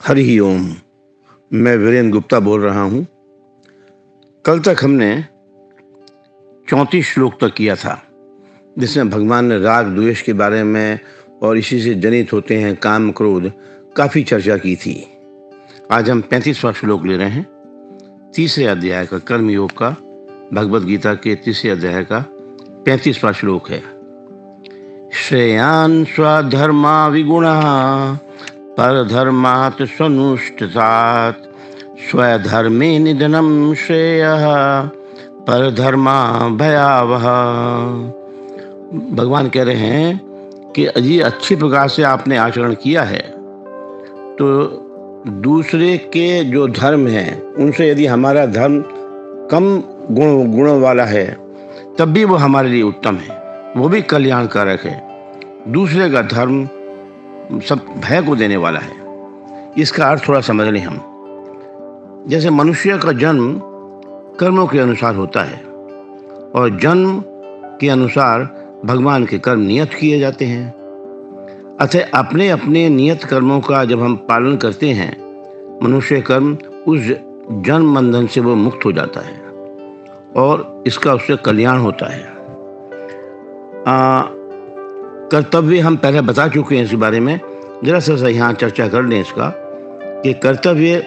हरि ओम। मैं वीरेंद्र गुप्ता बोल रहा हूँ। कल तक हमने 34 श्लोक तक किया था, जिसमें भगवान ने राग द्वेष के बारे में और इसी से जनित होते हैं काम क्रोध काफ़ी चर्चा की थी। आज हम 35वां श्लोक ले रहे हैं, तीसरे अध्याय का, कर्म योग का, भगवद गीता के तीसरे अध्याय का 35वां श्लोक है। श्रेयान् स्वधर्मा विगुणः परधर्मात् स्वनुष्ठितात् स्वधर्मे निधनं श्रेयः परधर्मा भयावह। भगवान कह रहे हैं कि अजी अच्छी प्रकार से आपने आचरण किया है तो दूसरे के जो धर्म है उनसे यदि हमारा धर्म कम गुणों वाला है तब भी वो हमारे लिए उत्तम है, वो भी कल्याणकारक है। दूसरे का धर्म सब भय को देने वाला है। इसका अर्थ थोड़ा समझ लें हम। जैसे मनुष्य का जन्म कर्मों के अनुसार होता है और जन्म के अनुसार भगवान के कर्म नियत किए जाते हैं। अतः अपने अपने नियत कर्मों का जब हम पालन करते हैं, मनुष्य कर्म उस जन्म बंधन से वो मुक्त हो जाता है और इसका उससे कल्याण होता है। कर्तव्य हम पहले बता चुके हैं, इस बारे में जरा सा यहाँ चर्चा कर लें इसका कि कर्तव्य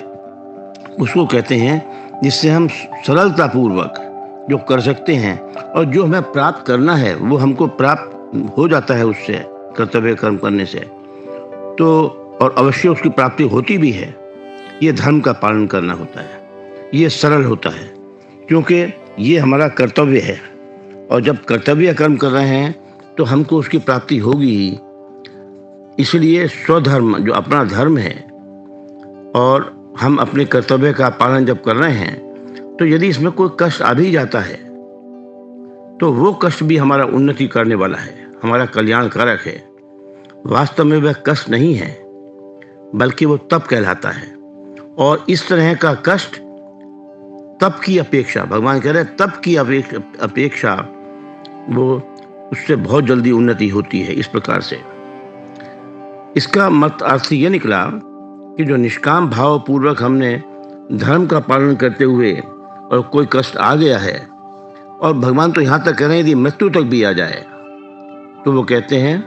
उसको कहते हैं जिससे हम सरलतापूर्वक जो कर सकते हैं और जो हमें प्राप्त करना है वो हमको प्राप्त हो जाता है उससे, कर्तव्य कर्म करने से तो, और अवश्य उसकी प्राप्ति होती भी है। ये धर्म का पालन करना होता है, ये सरल होता है क्योंकि ये हमारा कर्तव्य है और जब कर्तव्य कर्म कर रहे हैं तो हमको उसकी प्राप्ति होगी ही। इसलिए स्वधर्म जो अपना धर्म है और हम अपने कर्तव्य का पालन जब कर रहे हैं तो यदि इसमें कोई कष्ट आ भी जाता है तो वो कष्ट भी हमारा उन्नति करने वाला है, हमारा कल्याणकारक है। वास्तव में वह कष्ट नहीं है बल्कि वो तप कहलाता है और इस तरह का कष्ट तप की अपेक्षा, भगवान कह रहे हैं तप की अपेक्षा वो उससे बहुत जल्दी उन्नति होती है। इस प्रकार से इसका मत अर्थ ये निकला कि जो निष्काम भाव पूर्वक हमने धर्म का पालन करते हुए और कोई कष्ट आ गया है और भगवान तो यहाँ तक कह रहे हैं यदि मृत्यु तक भी आ जाए तो वो कहते हैं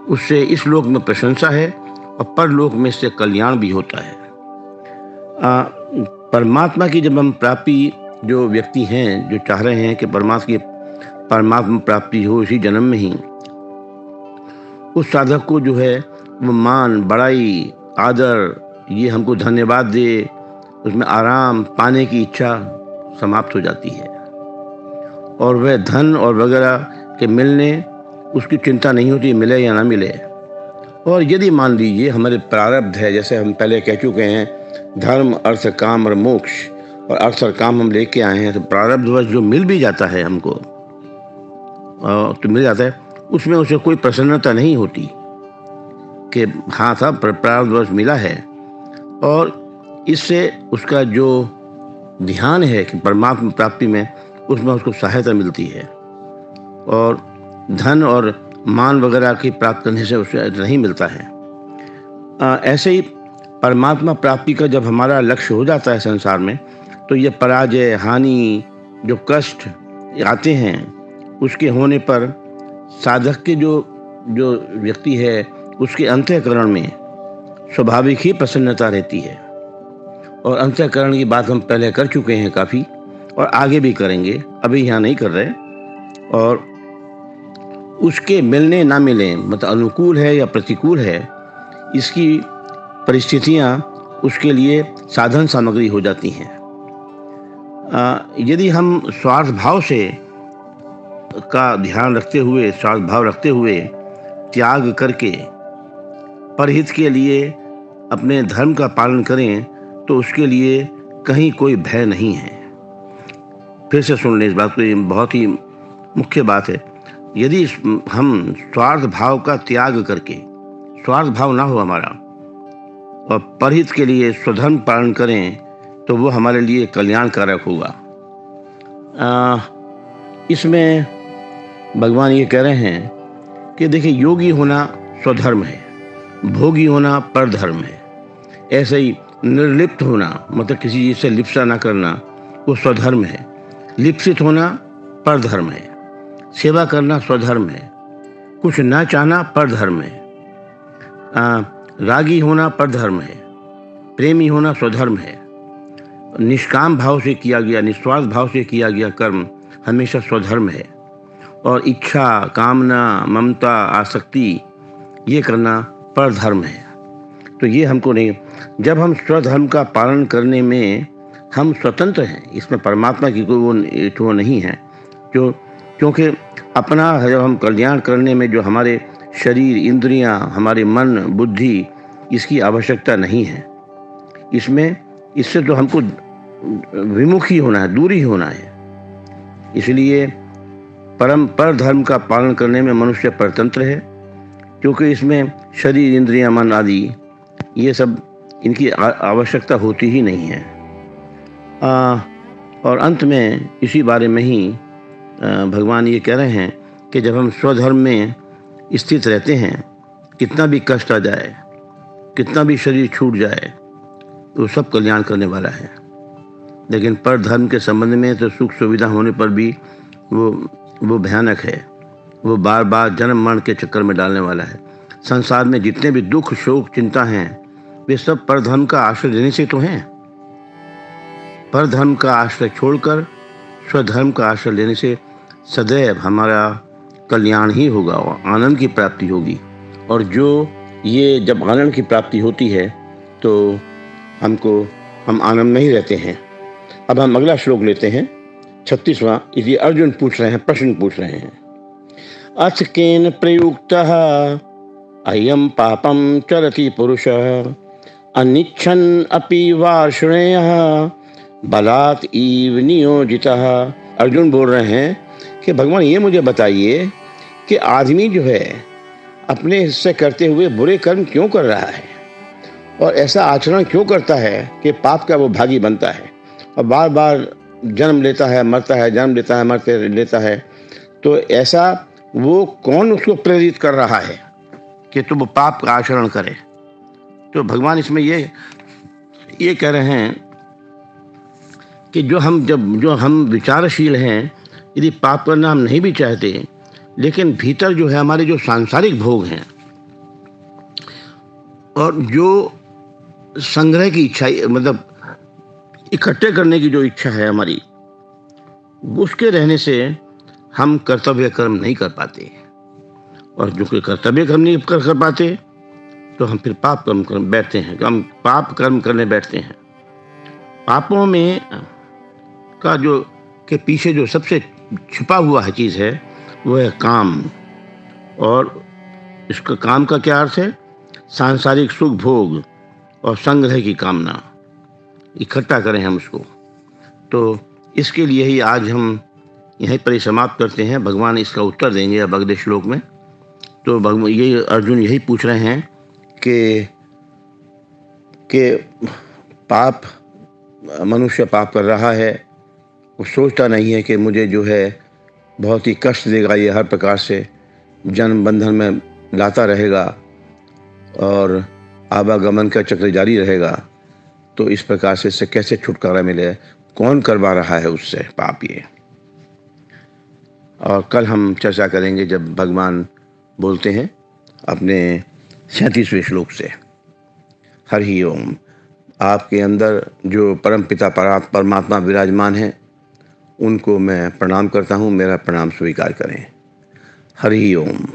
उससे इस लोक में प्रशंसा है और परलोक में इससे कल्याण भी होता है। परमात्मा की जब हम प्राप्ति, जो व्यक्ति हैं जो चाह रहे हैं कि परमात्मा प्राप्ति हो इसी जन्म में ही, उस साधक को जो है वो मान, बड़ाई, आदर, ये हमको धन्यवाद दे, उसमें आराम पाने की इच्छा समाप्त हो जाती है और वह धन और वगैरह के मिलने उसकी चिंता नहीं होती, मिले या ना मिले। और यदि मान लीजिए हमारे प्रारब्ध है, जैसे हम पहले कह चुके हैं, धर्म अर्थ काम और मोक्ष, और अर्थ और काम हम लेके आए हैं तो प्रारब्धवश जो मिल भी जाता है हमको तो मिल जाता है, उसमें उसे कोई प्रसन्नता नहीं होती कि हाँ था प्रारब्धवश मिला है, और इससे उसका जो ध्यान है कि परमात्मा प्राप्ति में, उसमें उसको सहायता मिलती है और धन और मान वगैरह की प्राप्त करने से उसे नहीं मिलता है। ऐसे ही परमात्मा प्राप्ति का जब हमारा लक्ष्य हो जाता है संसार में तो ये पराजय, हानि, जो कष्ट आते हैं उसके होने पर साधक के जो व्यक्ति है उसके अंतःकरण में स्वाभाविक ही प्रसन्नता रहती है। और अंतःकरण की बात हम पहले कर चुके हैं काफ़ी और आगे भी करेंगे, अभी यहाँ नहीं कर रहे। और उसके मिलने ना मिले, मतलब अनुकूल है या प्रतिकूल है, इसकी परिस्थितियाँ उसके लिए साधन सामग्री हो जाती हैं। यदि हम स्वार्थ भाव से का ध्यान रखते हुए, स्वार्थ भाव रखते हुए त्याग करके परहित के लिए अपने धर्म का पालन करें तो उसके लिए कहीं कोई भय नहीं है। फिर से सुन लें इस बात को, ये बहुत ही मुख्य बात है। यदि हम स्वार्थ भाव का त्याग करके, स्वार्थ भाव ना हो हमारा, और परहित के लिए स्वधर्म पालन करें तो वो हमारे लिए कल्याणकारक होगा। इसमें भगवान ये कह रहे हैं कि देखिए, योगी होना स्वधर्म है, भोगी होना परधर्म है। ऐसे ही निर्लिप्त होना, मतलब किसी चीज से लिप्सा ना करना, वो स्वधर्म है। लिप्सित होना परधर्म है। सेवा करना स्वधर्म है। कुछ ना चाहना परधर्म है। रागी होना परधर्म है। प्रेमी होना स्वधर्म है। निष्काम भाव से किया गया, निस्वार्थ भाव से किया गया कर्म हमेशा स्वधर्म है। और इच्छा, कामना, ममता, आसक्ति ये करना परधर्म है। तो ये हमको नहीं। जब हम स्वधर्म का पालन करने में हम स्वतंत्र हैं, इसमें परमात्मा की कोई वो नहीं है। क्योंकि अपना जब हम कल्याण करने में जो हमारे शरीर, इंद्रियां, हमारे मन, बुद्धि, इसकी आवश्यकता नहीं है। इससे तो हमको विमुखी होना है, दूरी होना है। इसलिए पर धर्म का पालन करने में मनुष्य परतंत्र है, क्योंकि इसमें शरीर, इंद्रियां, मन आदि ये सब इनकी आवश्यकता होती ही नहीं है। और अंत में इसी बारे में ही भगवान ये कह रहे हैं कि जब हम स्वधर्म में स्थित रहते हैं, कितना भी कष्ट आ जाए, कितना भी शरीर छूट जाए, तो सब कल्याण करने वाला है। लेकिन पर धर्म के संबंध में तो सुख सुविधा होने पर भी वो भयानक है। वो बार बार जन्म मरण के चक्कर में डालने वाला है। संसार में जितने भी दुख, शोक, चिंता हैं, वे सब परधर्म का आश्रय लेने से तो हैं। परधर्म का आश्रय छोड़कर स्वधर्म का आश्रय लेने से सदैव हमारा कल्याण ही होगा और आनंद की प्राप्ति होगी। और ये जब आनंद की प्राप्ति होती है तो हम आनंद में ही रहते हैं। अब हम अगला श्लोक लेते हैं, 36वां। इसलिए अर्जुन पूछ रहे हैं, प्रश्न पूछ रहे हैं। अथ केन प्रयुक्तः अयं पापं चरति पुरुषः अनिच्छन् अपि वार्ष्णेयः बलात् इव नियोजितः। अर्जुन बोल रहे हैं कि भगवान ये मुझे बताइए कि आदमी जो है अपने हिस्से करते हुए बुरे कर्म क्यों कर रहा है और ऐसा आचरण क्यों करता है कि पाप का वो भागी बनता है और बार बार जन्म लेता है, मरता है, जन्म लेता है, मरते लेता है। तो ऐसा वो कौन उसको प्रेरित कर रहा है कि तो वो पाप का आचरण करे। तो भगवान इसमें ये कह रहे हैं कि जो हम विचारशील हैं, यदि पाप करना हम नहीं भी चाहते, लेकिन भीतर जो है हमारे जो सांसारिक भोग हैं और जो संग्रह की इच्छा, मतलब इकट्ठे करने की जो इच्छा है हमारी, उसके रहने से हम कर्तव्य कर्म नहीं कर पाते। और जो कि कर्तव्य कर्म नहीं कर पाते तो हम फिर पाप कर्म कर बैठते हैं, हम पाप कर्म करने बैठते हैं। पापों में के पीछे जो सबसे छुपा हुआ है चीज़ है वो है काम। और इसका काम का क्या अर्थ है? सांसारिक सुख भोग और संग्रह की कामना, इकट्ठा करें हम उसको। तो इसके लिए ही आज हम यहीं पर ही समाप्त करते हैं। भगवान इसका उत्तर देंगे अब अगले श्लोक में। तो भगवान अर्जुन यही पूछ रहे हैं कि पाप, मनुष्य पाप कर रहा है, वो सोचता नहीं है कि मुझे जो है बहुत ही कष्ट देगा, ये हर प्रकार से जन्म बंधन में लाता रहेगा और आवागमन का चक्र जारी रहेगा। तो इस प्रकार से इससे कैसे छुटकारा मिले? कौन करवा रहा है उससे पाप ये? और कल हम चर्चा करेंगे जब भगवान बोलते हैं अपने 37वें श्लोक से। हरि ओम। आपके अंदर जो परमपिता परमात्मा विराजमान हैं, उनको मैं प्रणाम करता हूँ। मेरा प्रणाम स्वीकार करें। हरि ओम।